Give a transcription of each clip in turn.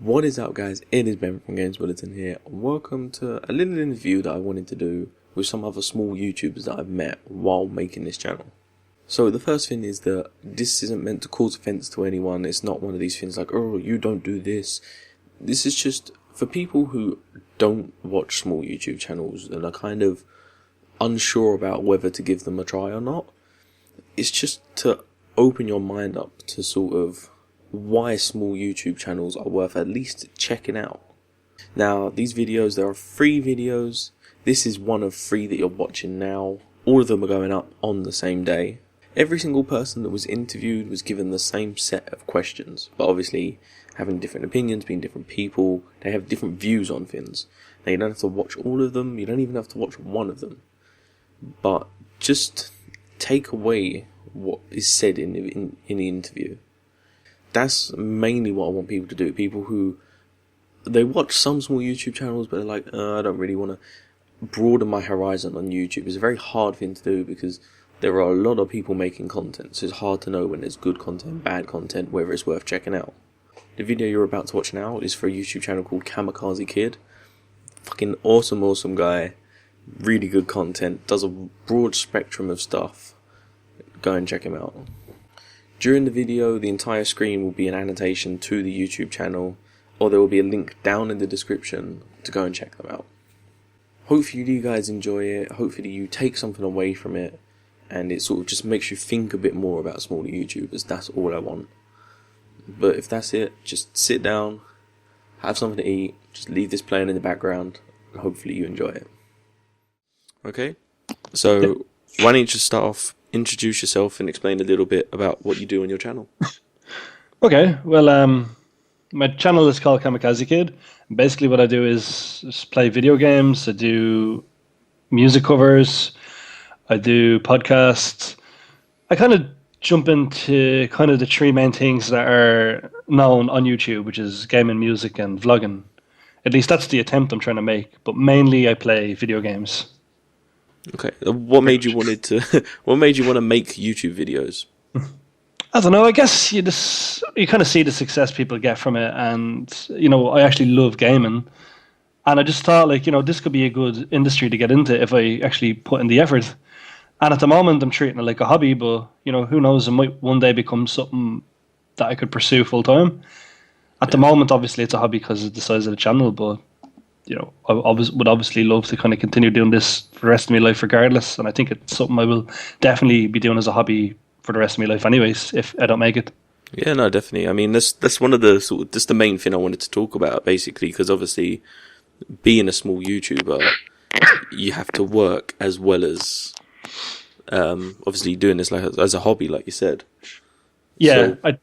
What is up, guys? It is Ben from GamesBulletin here. Welcome to a little interview that I wanted to do with some other small YouTubers that I've met while making this channel. So the first thing is that this isn't meant to cause offense to anyone. It's not one of these things like, oh, you don't do this. This is just for people who don't watch small YouTube channels and are kind of unsure about whether to give them a try or not. It's just to open your mind up to sort of why small YouTube channels are worth at least checking out. Now, these videos, there are 3 videos. This is one of 3 that you're watching now. All of them are going up on the same day. Every single person that was interviewed was given the same set of questions, but obviously having different opinions, being different people, they have different views on things. Now, you don't have to watch all of them, you don't even have to watch one of them, but just take away what is said in the interview. That's mainly what I want people to do. People who, they watch some small YouTube channels, but they're like, I don't really want to broaden my horizon on YouTube. It's a very hard thing to do because there are a lot of people making content, so it's hard to know when there's good content, bad content, whether it's worth checking out. The video you're about to watch now is for a YouTube channel called KamikazeKid. Fucking awesome guy. Really good content. Does a broad spectrum of stuff. Go and check him out. During the video, the entire screen will be an annotation to the YouTube channel, or there will be a link down in the description to go and check them out. Hopefully you guys enjoy it, hopefully you take something away from it, and it sort of just makes you think a bit more about smaller YouTubers. That's all I want. But if that's it, just sit down, have something to eat, just leave this playing in the background, and hopefully you enjoy it. Okay? So, why don't you just start off, introduce yourself and explain a little bit about what you do on your channel. Okay, well, my channel is called KamikazeKid. Basically what I do is play video games, I do music covers, I do podcasts. I kind of jump into kind of the 3 main things that are known on YouTube, which is gaming, music and vlogging. At least that's the attempt I'm trying to make, but mainly I play video games. Okay, what made you want to make YouTube videos? I don't know. I guess you kind of see the success people get from it, and I actually love gaming, and I just thought this could be a good industry to get into if I actually put in the effort. And at the moment, I'm treating it like a hobby, but who knows? It might one day become something that I could pursue full time. At the moment, obviously, it's a hobby because of the size of the channel, but I would obviously love to kind of continue doing this for the rest of my life regardless, and I think it's something I will definitely be doing as a hobby for the rest of my life anyways, if I don't make it. Yeah, no, definitely. I mean, that's one of the that's the main thing I wanted to talk about, basically, because obviously, being a small YouTuber, you have to work as well as obviously doing this as a hobby, like you said. Yeah, so,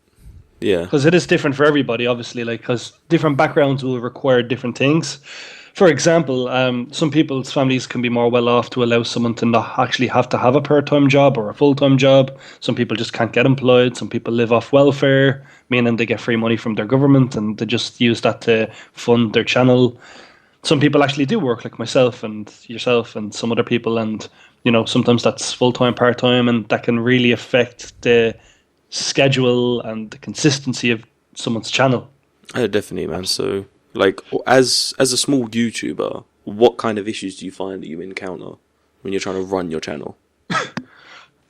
yeah, because it is different for everybody, obviously, because different backgrounds will require different things. For example, some people's families can be more well off to allow someone to not actually have to have a part-time job or a full-time job. Some people just can't get employed. Some people live off welfare, meaning they get free money from their government and they just use that to fund their channel. Some people actually do work, like myself and yourself and some other people, and sometimes that's full-time, part-time, and that can really affect the schedule and the consistency of someone's channel. Definitely, man. So, as a small YouTuber, what kind of issues do you find that you encounter when you're trying to run your channel?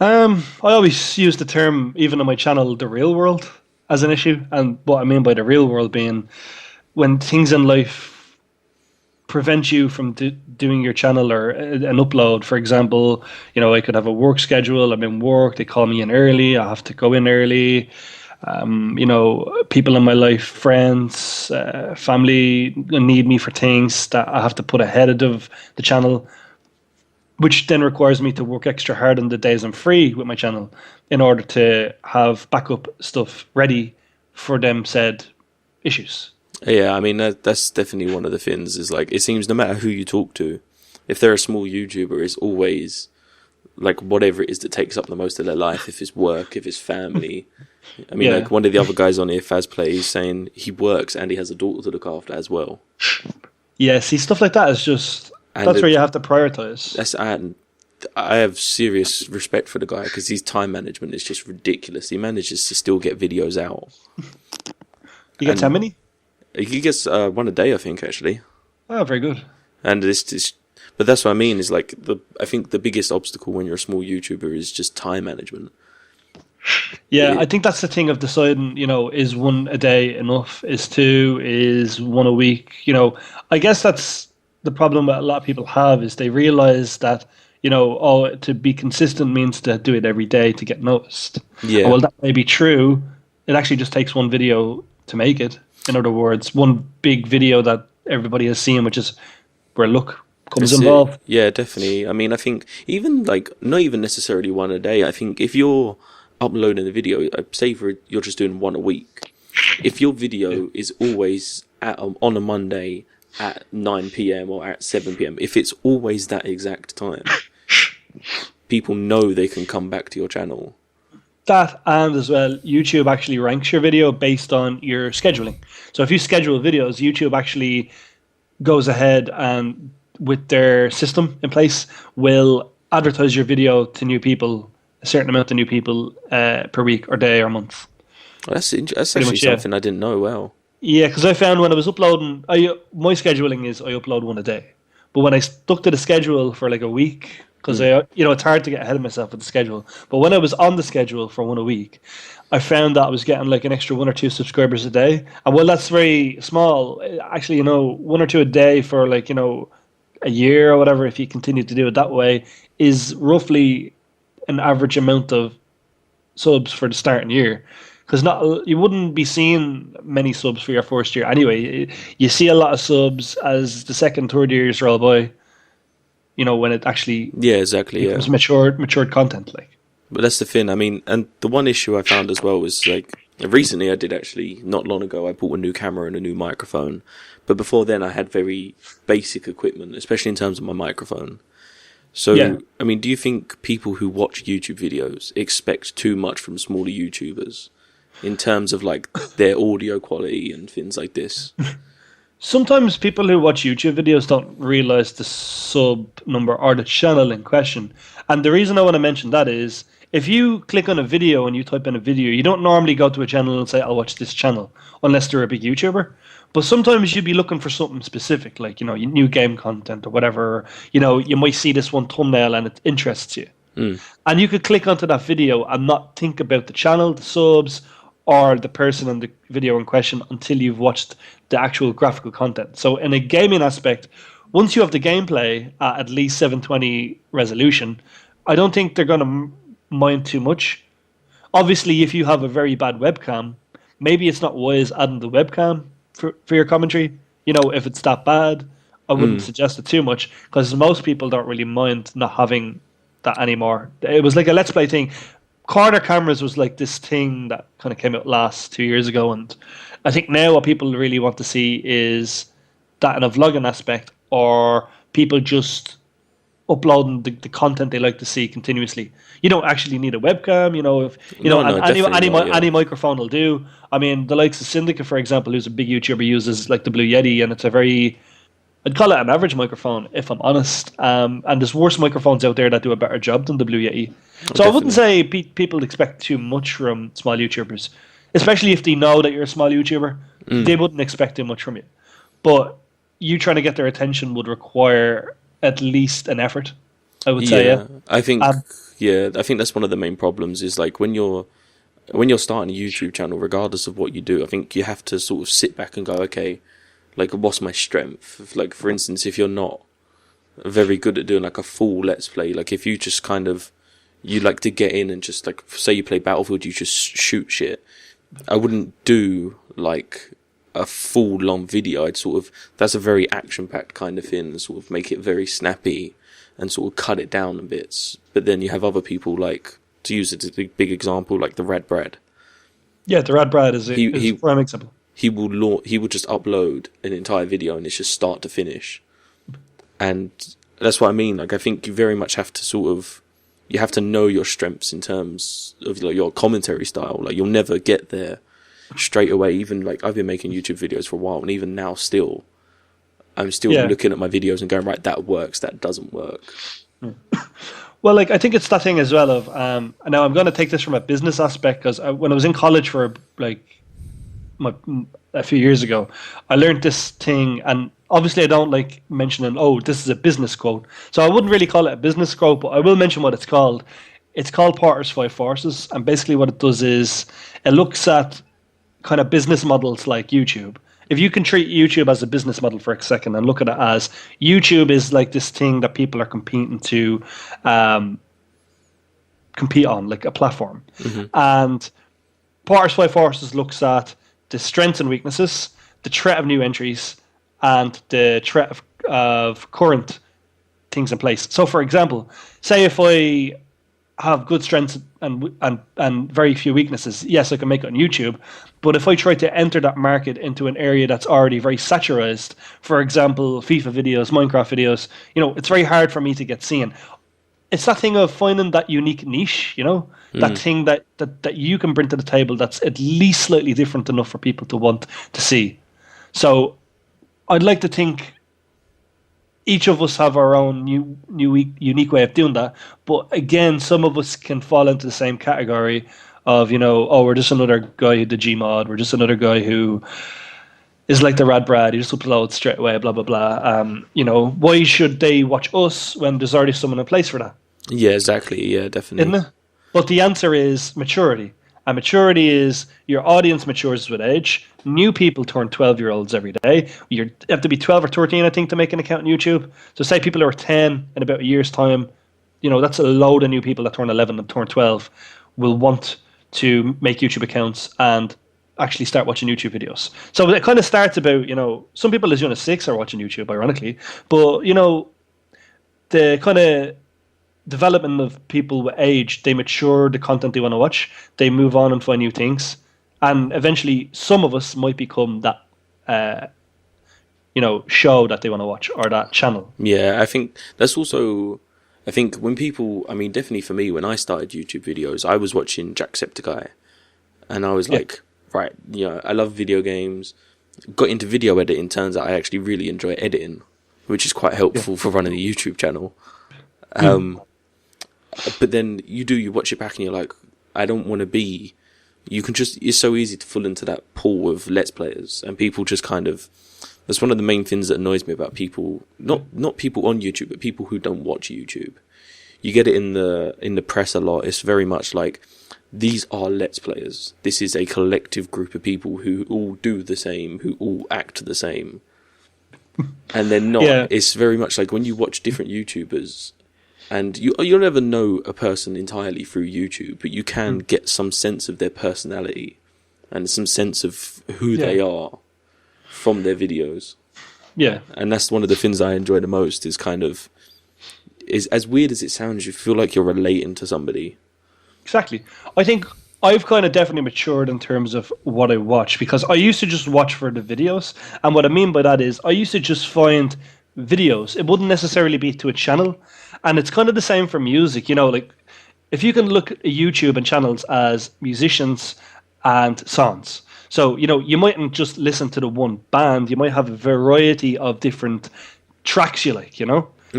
I always use the term, even on my channel, the real world as an issue. And what I mean by the real world being when things in life prevent you from doing your channel or an upload. For example, I could have a work schedule. I'm in work. They call me in early. I have to go in early. People in my life, friends, family need me for things that I have to put ahead of the channel, which then requires me to work extra hard on the days I'm free with my channel in order to have backup stuff ready for them said issues. Yeah, I mean, that's definitely one of the things, is it seems no matter who you talk to, if they're a small YouTuber, it's always whatever it is that takes up the most of their life, if it's work, if it's family. I mean, one of the other guys on here, Fazplay, he's saying he works and he has a daughter to look after as well. Yeah, see, stuff like that is just, that's where you have to prioritize. I have serious respect for the guy because his time management is just ridiculous. He manages to still get videos out. You get how many? He gets one a day, I think, actually. Oh, very good. And but that's what I mean. Is like I think the biggest obstacle when you're a small YouTuber is just time management. Yeah, I think that's the thing of deciding, is one a day enough? Is two? Is one a week? I guess that's the problem that a lot of people have is they realize that, to be consistent means to do it every day to get noticed. Yeah. And while that may be true, it actually just takes one video to make it. In other words, one big video that everybody has seen, which is where luck comes involved. Yeah, definitely. I mean, I think even like not even necessarily one a day. I think if you're uploading a video, say you're just doing one a week. If your video is always on a Monday at 9 p.m. or at 7 p.m., if it's always that exact time, people know they can come back to your channel. That, and as well, YouTube actually ranks your video based on your scheduling. So if you schedule videos, YouTube actually goes ahead and with their system in place will advertise your video to new people, a certain amount of new people per week or day or month. Well, that's actually something I didn't know. Wow. Yeah, because I found when I was uploading, my scheduling is I upload one a day. But when I stuck to the schedule for like a week, because it's hard to get ahead of myself with the schedule. But when I was on the schedule for one a week, I found that I was getting like an extra 1 or 2 subscribers a day. And while that's very small, actually, 1 or 2 a day for like, a year or whatever, if you continue to do it that way, is roughly an average amount of subs for the starting year. Because you wouldn't be seeing many subs for your first year anyway. You see a lot of subs as the second, third years roll by. When it actually becomes matured content, like. But that's the thing. I mean, and the one issue I found as well was like recently I did actually not long ago I bought a new camera and a new microphone, but before then I had very basic equipment, especially in terms of my microphone. So yeah. I mean, do you think people who watch YouTube videos expect too much from smaller YouTubers in terms of like their audio quality and things like this? Sometimes people who watch YouTube videos don't realize the sub number or the channel in question. And the reason I want to mention that is if you click on a video and you type in a video, you don't normally go to a channel and say, I'll watch this channel, unless they're a big YouTuber. But sometimes you'd be looking for something specific, like, new game content or whatever. You might see this one thumbnail and it interests you. And you could click onto that video and not think about the channel, the subs, or the person in the video in question until you've watched the actual graphical content. So in a gaming aspect, once you have the gameplay at least 720 resolution, I don't think they're going to mind too much. Obviously, if you have a very bad webcam, maybe it's not wise adding the webcam for your commentary. If it's that bad, I wouldn't suggest it too much because most people don't really mind not having that anymore. It was like a Let's Play thing. Corner cameras was like this thing that kind of came out last 2 years ago, and I think now what people really want to see is that in a vlogging aspect, or people just uploading the content they like to see continuously. You don't actually need a webcam, any microphone will do. I mean, the likes of Syndicate, for example, who's a big YouTuber, uses like the Blue Yeti, and it's I'd call it an average microphone, if I'm honest. And there's worse microphones out there that do a better job than the Blue Yeti. So I wouldn't say people expect too much from small YouTubers, especially if they know that you're a small YouTuber. They wouldn't expect too much from you. But you trying to get their attention would require at least an effort, I would say. Yeah, I think that's one of the main problems is like when you're starting a YouTube channel, regardless of what you do, I think you have to sort of sit back and go, okay, like what's my strength? Like for instance, if you're not very good at doing like a full Let's Play, like if you just kind of you like to get in and just like say you play Battlefield, you just shoot shit. I wouldn't do like a full long video. I'd sort of that's a very action packed kind of thing, sort of make it very snappy and sort of cut it down a bit. But then you have other people like, to use it as a big example, like the Rad Brad. Yeah, the Rad Brad is a prime example. He will just upload an entire video and it's just start to finish. And that's what I mean. Like I think you very much have to you have to know your strengths in terms of like your commentary style. Like you'll never get there straight away. Even like I've been making YouTube videos for a while, and even now I'm still looking at my videos and going, right, that works, that doesn't work. Well, like I think it's that thing as well of now I'm going to take this from a business aspect because when I was in college for like a few years ago, I learned this thing, and obviously I don't like mentioning, oh, this is a business quote. So I wouldn't really call it a business quote, but I will mention what it's called. It's called Porter's Five Forces, and basically what it does is it looks at kind of business models like YouTube. If you can treat YouTube as a business model for a second and look at it as YouTube is like this thing that people are competing to compete on, like a platform. Mm-hmm. And Porter's Five Forces looks at the strengths and weaknesses, the threat of new entries, and the threat of current things in place. So, for example, say if I have good strengths and very few weaknesses, yes, I can make it on YouTube. But if I try to enter that market into an area that's already very saturated, for example, FIFA videos, Minecraft videos, it's very hard for me to get seen. It's that thing of finding that unique niche, that thing that you can bring to the table that's at least slightly different enough for people to want to see. So I'd like to think each of us have our own unique way of doing that. But again, some of us can fall into the same category of, oh, we're just another guy who did Gmod. We're just another guy who is like the Rad Brad. He just uploads straight away, blah, blah, blah. Why should they watch us when there's already someone in place for that? Yeah, exactly. Yeah, definitely. Isn't it? But the answer is maturity. And maturity is your audience matures with age. New people turn 12-year-olds every day. You have to be 12 or 13, I think, to make an account on YouTube. So say people who are 10 in about a year's time, that's a load of new people that turn 11 and turn 12 will want to make YouTube accounts and actually start watching YouTube videos. So it kind of starts about, some people as young as 6 are watching YouTube, ironically. But, the kind of development of people with age, they mature the content they want to watch, they move on and find new things, and eventually some of us might become that show that they want to watch, or that channel. Yeah, I think that's also, when people, definitely for me, when I started YouTube videos, I was watching Jacksepticeye, and I was like, right, I love video games, got into video editing. Turns out I actually really enjoy editing, which is quite helpful for running a YouTube channel. But then you watch it back and you're like, I don't want to be. It's so easy to fall into that pool of Let's Players, and people just kind of. That's one of the main things that annoys me about people, not people on YouTube, but people who don't watch YouTube. You get it in the press a lot. It's very much like, these are Let's Players. This is a collective group of people who all do the same, who all act the same. And they're not. Yeah. It's very much like when you watch different YouTubers, and you'll never know a person entirely through YouTube, but you can get some sense of their personality and some sense of who they are from their videos. Yeah. And that's one of the things I enjoy the most, is as weird as it sounds, you feel like you're relating to somebody. Exactly. I think I've kind of definitely matured in terms of what I watch, because I used to just watch for the videos. And what I mean by that is I used to just find videos. It wouldn't necessarily be to a channel. And it's kind of the same for music. Like if you can look at YouTube and channels as musicians and songs. So, you mightn't just listen to the one band. You might have a variety of different tracks you like,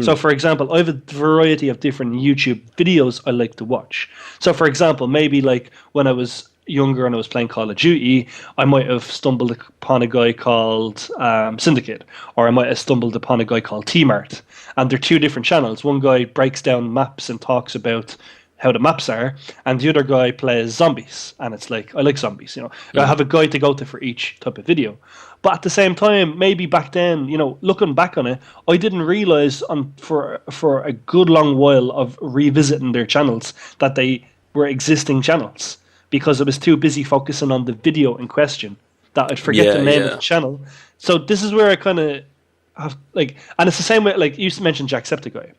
So, for example, I have a variety of different YouTube videos I like to watch. So, for example, maybe like when I was younger and I was playing Call of Duty, I might have stumbled upon a guy called Syndicate, or I might have stumbled upon a guy called T-Mart. And they're two different channels. One guy breaks down maps and talks about how the maps are, and the other guy plays zombies. And it's like, I like zombies, I have a guide to go to for each type of video. But at the same time, maybe back then, looking back on it, I didn't realize for a good long while of revisiting their channels that they were existing channels, because I was too busy focusing on the video in question that I'd forget the name of the channel. So this is where I kind of have, and it's the same way, like you used to mention Jacksepticeye.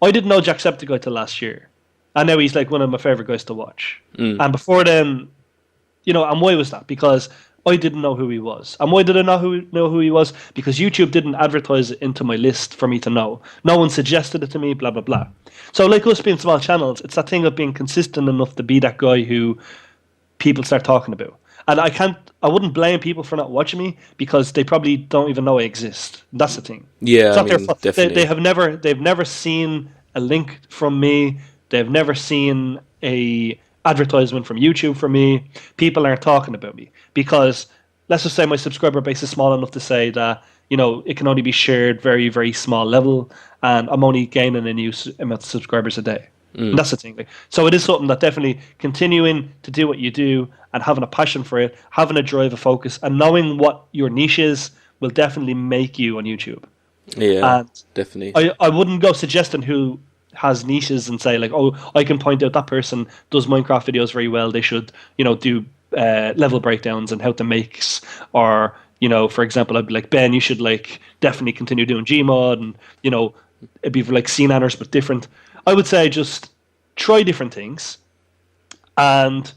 I didn't know Jacksepticeye till last year. And now he's like one of my favorite guys to watch. And before then, and why was that? Because I didn't know who he was. And why did I know who he was? Because YouTube didn't advertise it into my list for me to know. No one suggested it to me, blah, blah, blah. So like us being small channels, it's that thing of being consistent enough to be that guy who people start talking about. And I wouldn't blame people for not watching me, because they probably don't even know I exist. That's the thing. Yeah, I mean, definitely. They've never seen a link from me. They've never seen a advertisement from YouTube for me. People aren't talking about me because let's just say my subscriber base is small enough to say that, it can only be shared very, very small level, and I'm only gaining a new amount of subscribers a day. And that's the thing. Like, so it is something that definitely continuing to do what you do and having a passion for it, having a drive, a focus, and knowing what your niche is will definitely make you on YouTube. Yeah, And definitely. I wouldn't go suggesting who has niches and say like, oh, I can point out that person does Minecraft videos very well. They should, do level breakdowns and how to makes, or for example, I'd be like, Ben, you should like definitely continue doing Gmod, and it'd be like scene anners but different. I would say just try different things, and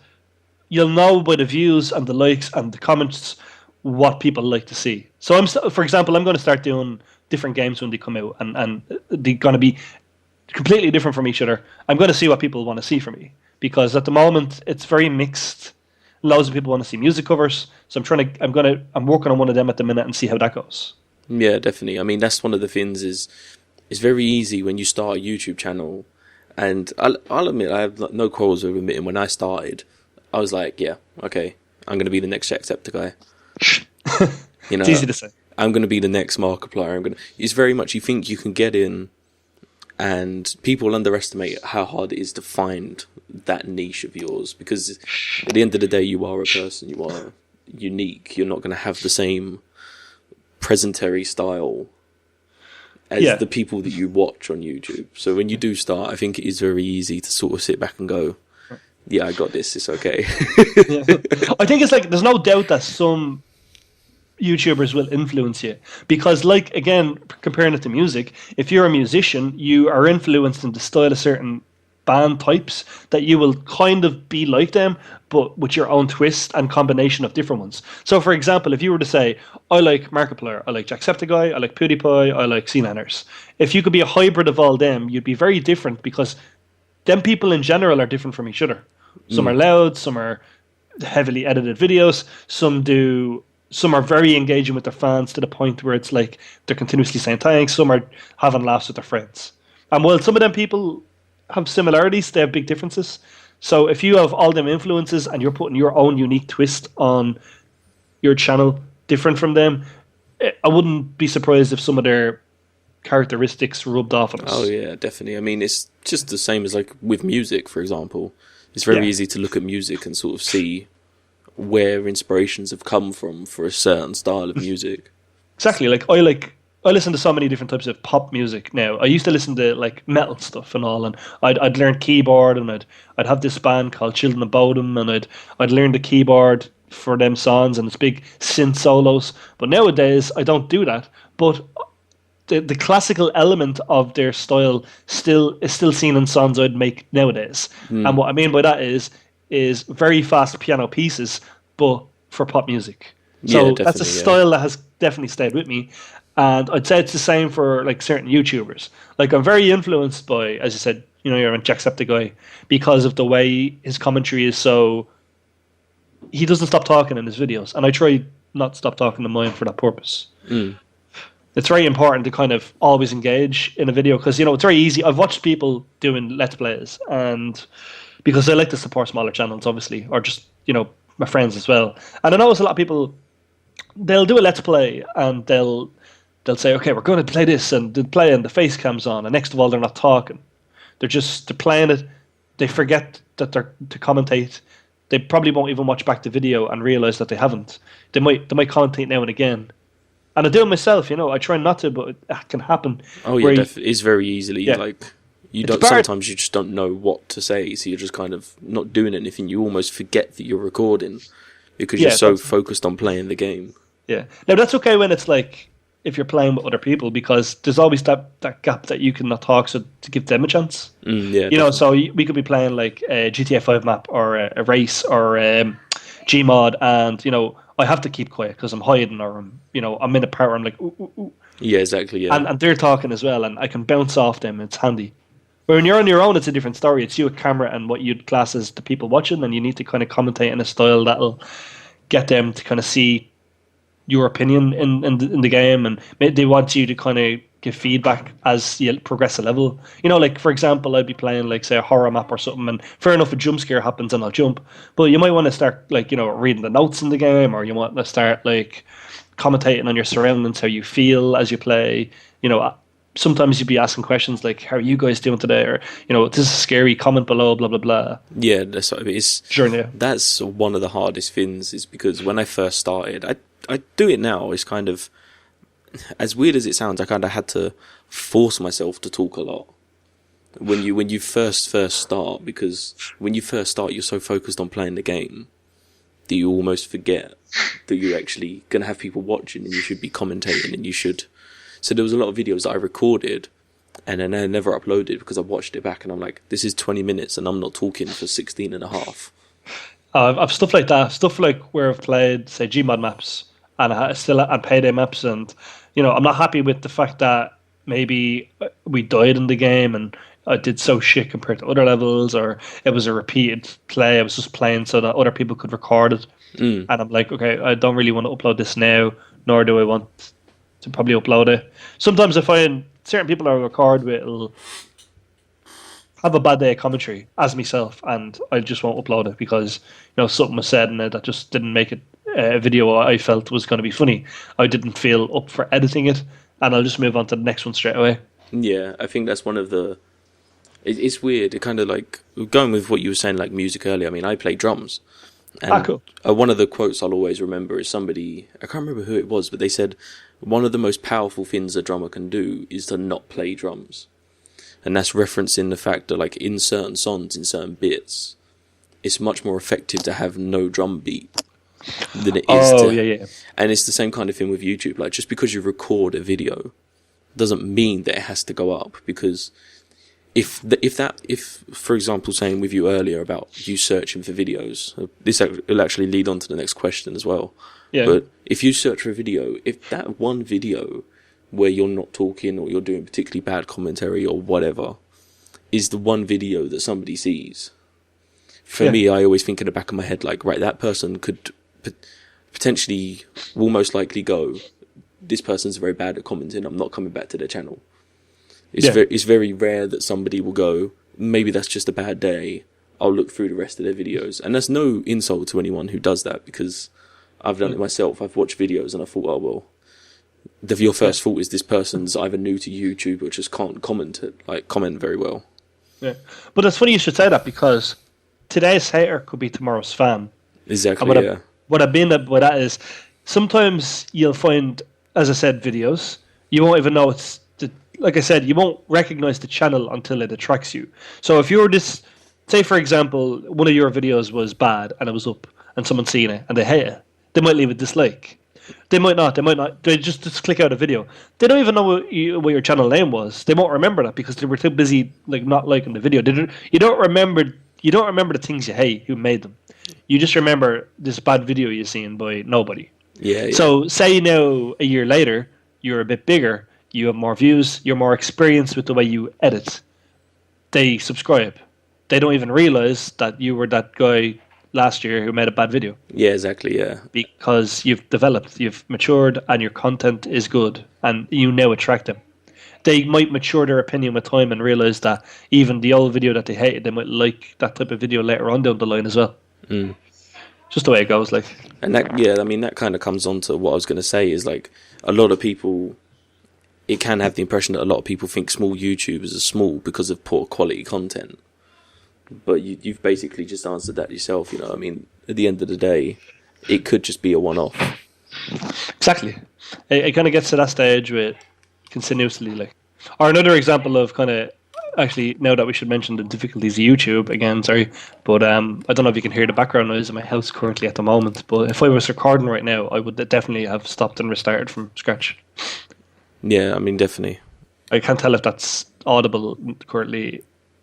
you'll know by the views and the likes and the comments what people like to see. So for example, I'm going to start doing different games when they come out, and they're going to be completely different from each other. I'm going to see what people want to see from me, because at the moment it's very mixed. Loads of people want to see music covers, so I'm working on one of them at the minute and see how that goes. Yeah, definitely. I mean, that's one of the things is it's very easy when you start a YouTube channel, and I'll admit I have no quarrels with admitting when I started, I was like, yeah, okay, I'm going to be the next Jacksepticeye. It's easy to say. I'm going to be the next Markiplier. It's very much you think you can get in, and people underestimate how hard it is to find that niche of yours, because at the end of the day, you are a person, you are unique. You're not going to have the same presentary style as the people that you watch on YouTube. So when you do start, I think it is very easy to sort of sit back and go, yeah, I got this, it's okay. I think it's like, there's no doubt that some YouTubers will influence you, because like, again, comparing it to music, if you're a musician, you are influenced in the style of certain band types that you will kind of be like them, but with your own twist and combination of different ones. So for example, if you were to say, I like Markiplier, I like Jacksepticeye, I like PewDiePie, I like Scene-Anners, if you could be a hybrid of all them, you'd be very different, because them people in general are different from each other. Some are loud, some are heavily edited videos, some are very engaging with their fans to the point where it's like they're continuously saying thanks. Some are having laughs with their friends. And while some of them people have similarities, they have big differences. So if you have all them influences and you're putting your own unique twist on your channel different from them, I wouldn't be surprised if some of their characteristics rubbed off on us. Oh yeah, definitely. I mean, it's just the same as like with music, for example. It's very easy to look at music and sort of see where inspirations have come from for a certain style of music. Exactly. I listen to so many different types of pop music now. I used to listen to like metal stuff and all, and I'd learn keyboard, and I'd have this band called Children of Bodom, and I'd learn the keyboard for them songs and it's big synth solos. But nowadays I don't do that. But the classical element of their style is still seen in songs I'd make nowadays. And what I mean by that is very fast piano pieces, but for pop music. So that's a style that has definitely stayed with me. And I'd say it's the same for like certain YouTubers. Like I'm very influenced by, as you said, you're a Jacksepticeye, because of the way his commentary is so. He doesn't stop talking in his videos, and I try not to stop talking to mine for that purpose. It's very important to kind of always engage in a video, because it's very easy. I've watched people doing Let's Plays, and because I like to support smaller channels, obviously, or just my friends as well. And I notice a lot of people, they'll do a Let's Play and they'll say, okay, we're going to play this, and they'll play and the face cam's on, and next of all, they're not talking. They're playing it. They forget that they're to commentate. They probably won't even watch back the video and realize that they haven't. They might commentate now and again. And I do it myself, I try not to, but it can happen. Oh yeah, it's very easily sometimes you just don't know what to say, so you're just kind of not doing anything. You almost forget that you're recording because you're so focused on playing the game. Yeah. Now that's okay when it's like if you're playing with other people, because there's always that gap that you cannot talk, so to give them a chance. So we could be playing like a GTA 5 map or a race or Gmod, and I have to keep quiet because I'm hiding, or I'm in a part where I'm like, ooh, ooh, ooh. Yeah, exactly. Yeah, and they're talking as well, and I can bounce off them. It's handy. But when you're on your own, it's a different story. It's you, a camera, and what you'd class as the people watching, and you need to kind of commentate in a style that'll get them to kind of see your opinion in the game, and they want you to kind of give feedback as you progress a level. Like for example, I'd be playing like say a horror map or something, and fair enough, a jump scare happens and I'll jump, but you might want to start like reading the notes in the game, or you want to start like commentating on your surroundings, how you feel as you play. Sometimes you'd be asking questions like, "How are you guys doing today?" Or "This is scary. Comment below." Blah blah blah. Yeah, that's what I mean. Sure, That's one of the hardest things. Is because when I first started, I do it now. It's kind of as weird as it sounds. I kind of had to force myself to talk a lot when you first start, because when you first start, you're so focused on playing the game that you almost forget that you're actually gonna have people watching and you should be commentating and you should. So there was a lot of videos that I recorded and then I never uploaded because I watched it back and I'm like, this is 20 minutes and I'm not talking for 16 and a half. I've stuff like that. Stuff like where I've played, say, Gmod maps and still and payday maps, and I'm not happy with the fact that maybe we died in the game and I did so shit compared to other levels, or it was a repeated play. I was just playing so that other people could record it, and I'm like, okay, I don't really want to upload this now, nor do I want to probably upload it. Sometimes I find certain people I record with will have a bad day of commentary as myself, and I just won't upload it because something was said in it that just didn't make it a video I felt was going to be funny. I didn't feel up for editing it, and I'll just move on to the next one straight away. Yeah, I think that's one of the. It's weird. It kind of like going with what you were saying, like music earlier. I mean, I play drums. And cool. One of the quotes I'll always remember is somebody, I can't remember who it was, but they said one of the most powerful things a drummer can do is to not play drums. And that's referencing the fact that like in certain songs, in certain bits, it's much more effective to have no drum beat than it is to. Yeah. And it's the same kind of thing with YouTube. Like just because you record a video doesn't mean that it has to go up, because if for example, saying with you earlier about you searching for videos, this will actually lead on to the next question as well. Yeah. But if you search for a video, if that one video where you're not talking or you're doing particularly bad commentary or whatever is the one video that somebody sees, for me, I always think in the back of my head, like, right, that person could potentially, will most likely go, this person's very bad at commenting, I'm not coming back to their channel. It's very rare that somebody will go, maybe that's just a bad day, I'll look through the rest of their videos. And that's no insult to anyone who does that, because I've done it myself. I've watched videos and I thought, oh, well, your first thought is this person's either new to YouTube or just can't comment very well. Yeah. But it's funny you should say that, because today's hater could be tomorrow's fan. Exactly, What I mean by that is sometimes you'll find, as I said, videos, you won't even know like I said, you won't recognize the channel until it attracts you. So if you're say for example, one of your videos was bad and it was up and someone's seen it and they hate it, they might leave a dislike. They might not. They just click out a video. They don't even know what your channel name was. They won't remember that because they were too busy like not liking the video. You don't remember the things you hate who made them. You just remember this bad video you've seen by nobody. Yeah. So say now a year later, you're a bit bigger, you have more views, you're more experienced with the way you edit. They subscribe. They don't even realize that you were that guy last year who made a bad video. Yeah, exactly, yeah. Because you've developed, you've matured, and your content is good, and you now attract them. They might mature their opinion with time and realize that even the old video that they hated, they might like that type of video later on down the line as well. Just the way it goes, like. And that kind of comes on to what I was going to say, is like a lot of people, it can have the impression that a lot of people think small YouTubers are small because of poor quality content. But you've basically just answered that yourself, you know. I mean, at the end of the day, it could just be a one-off. Exactly. It kind of gets to that stage with continuously, like. Or another example of kind of, actually, now that we should mention the difficulties of YouTube, again, sorry, but I don't know if you can hear the background noise in my house currently at the moment, but if I was recording right now, I would definitely have stopped and restarted from scratch. Yeah, I mean, definitely. I can't tell if that's audible currently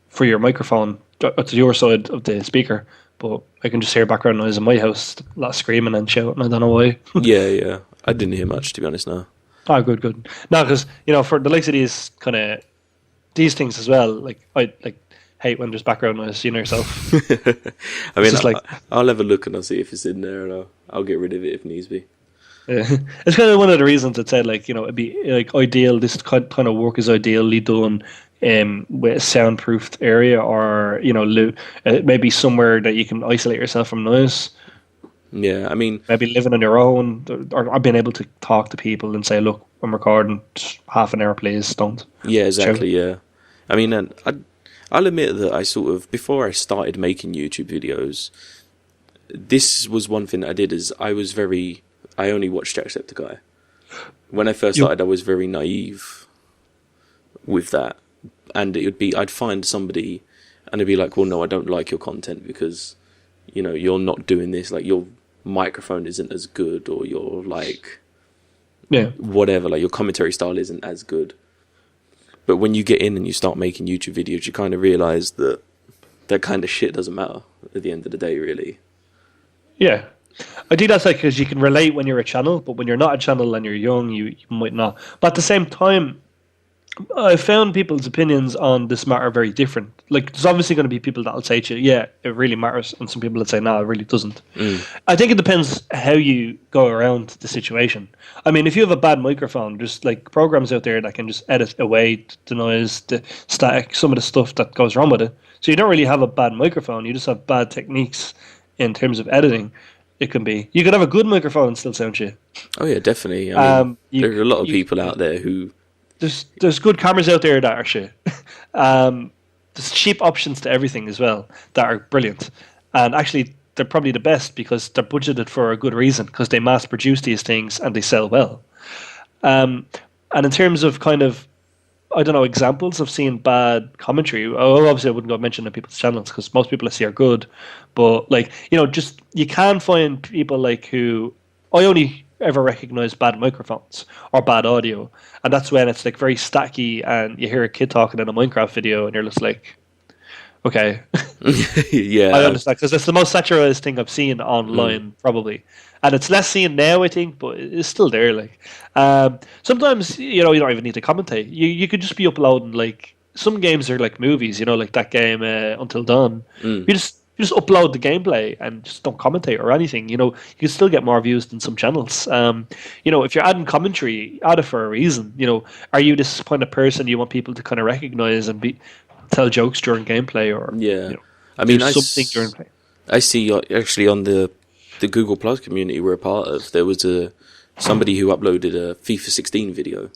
for your microphone, to your side of the speaker, but I can just hear background noise in my house, a lot of screaming and shouting. I don't know why. Yeah. I didn't hear much, to be honest, no. Oh, good. No, because, for the likes of these kind of, these things as well, like, I hate when there's background noise, yourself. I mean, I'll have a look and I'll see if it's in there, and I'll get rid of it if needs be. Yeah. It's kind of one of the reasons it said, like, it'd be like ideal. This kind of work is ideally done with a soundproofed area, or maybe somewhere that you can isolate yourself from noise. Yeah, I mean, Maybe living on your own, or being able to talk to people and say, "Look, I'm recording. Half an hour, please. Don't." yeah, Chill. exactly, yeah. I mean, and I'll admit that I sort of, before I started making YouTube videos, this was one thing that I did, is I only watched Jacksepticeye. When I first You, started, I was very naive with that. And I'd find somebody and they'd be like, well, no, I don't like your content because, you're not doing this, like your microphone isn't as good, or your like, yeah. whatever, like your commentary style isn't as good. But when you get in and you start making YouTube videos, you kind of realize that that kind of shit doesn't matter at the end of the day, really. Yeah. I think that's like because you can relate when you're a channel, but when you're not a channel and you're young, you might not. But at the same time, I found people's opinions on this matter very different. Like, there's obviously going to be people that'll say to you, "Yeah, it really matters," and some people that say, "No, it really doesn't." I think it depends how you go around the situation. I mean, if you have a bad microphone, there's like programs out there that can just edit away the noise, the static, some of the stuff that goes wrong with it. So you don't really have a bad microphone. You just have bad techniques in terms of editing. It can be. You could have a good microphone and still sound shit. Oh yeah, definitely. I mean, You, there are a lot of you people out there who, there's good cameras out there that are shit. There's cheap options to everything as well that are brilliant, and actually they're probably the best because they're budgeted for a good reason, because they mass produce these things and they sell well. And in terms of kind of, I don't know, examples of seeing bad commentary. Obviously, I wouldn't go mention on people's channels because most people I see are good, but like, just you can find people like who I only ever recognize bad microphones or bad audio, and that's when it's like very stacky, and you hear a kid talking in a Minecraft video, and you're just like, okay, I yeah, understand, because it's the most satirized thing I've seen online, probably, and it's less seen now, I think, but it's still there. Like, sometimes you don't even need to commentate. You could just be uploading, like, some games are like movies. Like that game Until Dawn. You just upload the gameplay and just don't commentate or anything. You can still get more views than some channels. If you're adding commentary, add it for a reason. Are you this kind of person you want people to kind of recognize and tell jokes during gameplay, or yeah. I do mean, something during play? I see actually on the Google Plus community we're a part of, there was somebody who uploaded a FIFA 16 video,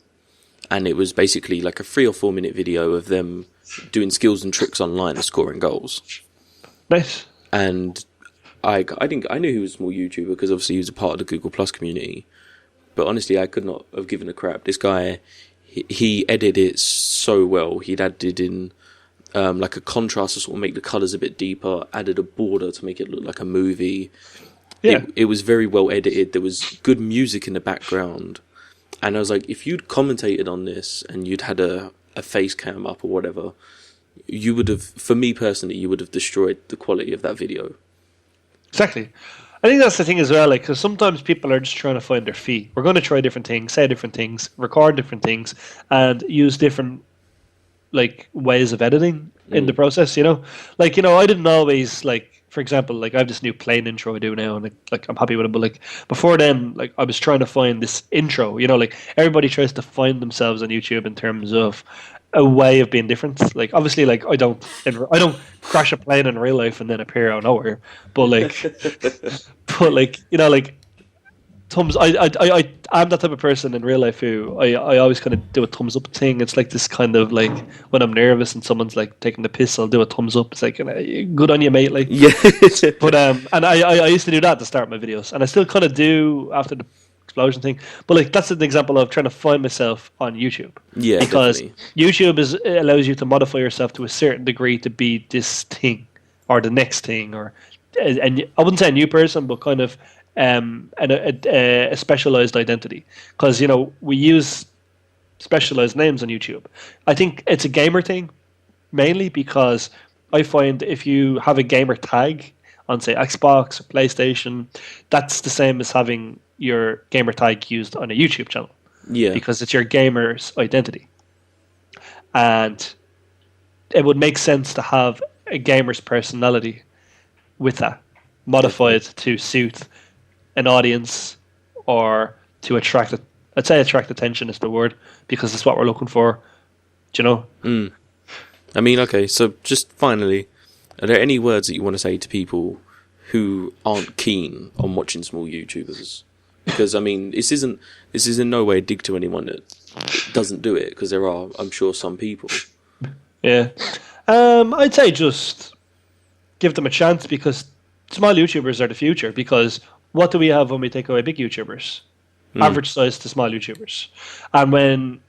and it was basically like a 3 or 4 minute video of them doing skills and tricks online and scoring goals. Nice. And I knew he was a small YouTuber because obviously he was a part of the Google Plus community, but honestly I could not have given a crap. This guy, he edited it so well. He'd added in like a contrast to sort of make the colours a bit deeper, added a border to make it look like a movie. Yeah. It was very well edited. There was good music in the background. And I was like, if you'd commentated on this and you'd had a face cam up or whatever, you would have, for me personally, you would have destroyed the quality of that video. Exactly. I think that's the thing as well, like, because sometimes people are just trying to find their feet. We're going to try different things, say different things, record different things, and use different like ways of editing in the process. Like, I didn't always, like, for example, like, I have this new plane intro I do now, and like I'm happy with it. But like before then, like, I was trying to find this intro. Like, everybody tries to find themselves on YouTube in terms of a way of being different. Like, obviously, like, I don't crash a plane in real life and then appear out of nowhere. But like, like, thumbs. I'm that type of person in real life who I always kind of do a thumbs up thing. It's like this kind of, like, when I'm nervous and someone's like taking the piss, I'll do a thumbs up. It's like, good on you, mate. Like, Yeah. but and I used to do that to start my videos, and I still kind of do after the explosion thing. But like, that's an example of trying to find myself on YouTube. Yeah, because definitely. YouTube allows you to modify yourself to a certain degree to be this thing or the next thing, or and I wouldn't say a new person, but kind of a specialized identity, because we use specialized names on YouTube. I think it's a gamer thing mainly, because I find if you have a gamer tag on, say, Xbox or PlayStation, that's the same as having your gamer tag used on a YouTube channel. Yeah. Because it's your gamer's identity. And it would make sense to have a gamer's personality with that, modified to suit an audience or to attract it. I'd say attract attention is the word, because it's what we're looking for. Do you know? I mean, okay, so just finally, are there any words that you want to say to people who aren't keen on watching small YouTubers? Because, I mean, this is in no way a dig to anyone that doesn't do it, because there are, I'm sure, some people. Yeah. I'd say just give them a chance, because small YouTubers are the future. Because what do we have when we take away big YouTubers? Average size to small YouTubers. And when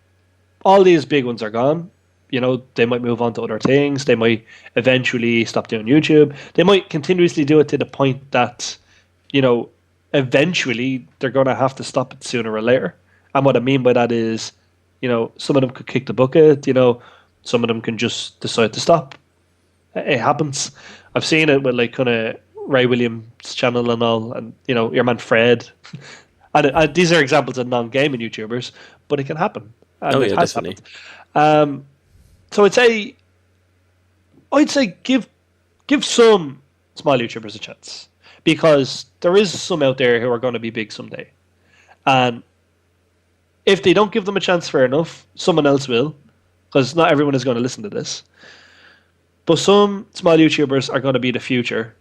all these big ones are gone, you know, they might move on to other things. They might eventually stop doing YouTube. They might continuously do it to the point that, you know, eventually they're going to have to stop it sooner or later. And what I mean by that is, you know, some of them could kick the bucket, you know, some of them can just decide to stop. It happens. I've seen it with like kind of Ray Williams' channel and all, and, you know, your man Fred. And these are examples of non-gaming YouTubers, but it can happen. And it has definitely. Happened. So I'd say give some small YouTubers a chance, because there is some out there who are going to be big someday, and if they don't give them a chance, fair enough, someone else will, because not everyone is going to listen to this. But some small YouTubers are going to be the future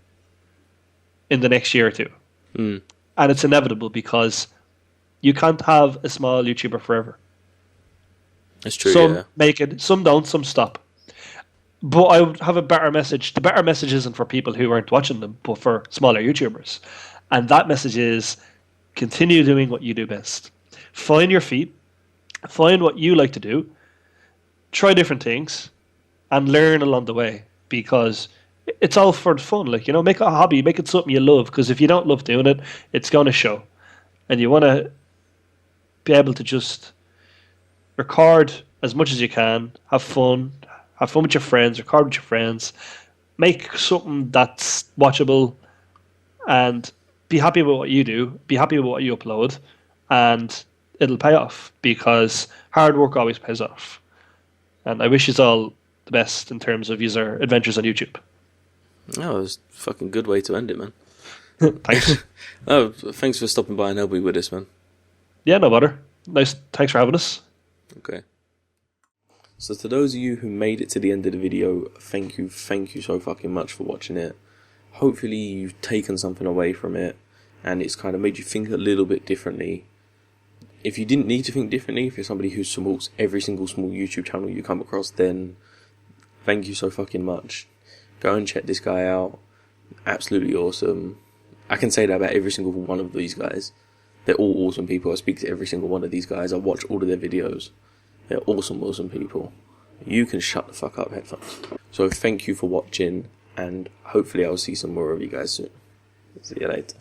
in the next year or two, and it's inevitable, because you can't have a small YouTuber forever. That's true. Some make it, some don't, some stop. But I would have a better message. The better message isn't for people who aren't watching them, but for smaller YouTubers. And that message is, continue doing what you do best. Find your feet. Find what you like to do. Try different things. And learn along the way. Because it's all for fun. Like, you know, make it a hobby. Make it something you love. Because if you don't love doing it, it's going to show. And you want to be able to just record as much as you can, have fun with your friends, record with your friends, make something that's watchable, and be happy with what you do, be happy with what you upload, and it'll pay off, because hard work always pays off. And I wish you all the best in terms of user adventures on YouTube. Oh, it was a fucking good way to end it, man. Thanks. Oh, thanks for stopping by and helping me with this, man. Yeah, no bother. Nice. Thanks for having us. Okay. So to those of you who made it to the end of the video, thank you so fucking much for watching it. Hopefully you've taken something away from it, and it's kind of made you think a little bit differently. If you didn't need to think differently, if you're somebody who supports every single small YouTube channel you come across, then thank you so fucking much. Go and check this guy out. Absolutely awesome. I can say that about every single one of these guys. They're all awesome people. I speak to every single one of these guys. I watch all of their videos. They're awesome people. You can shut the fuck up, headphones. So thank you for watching, and hopefully I'll see some more of you guys soon. See you later.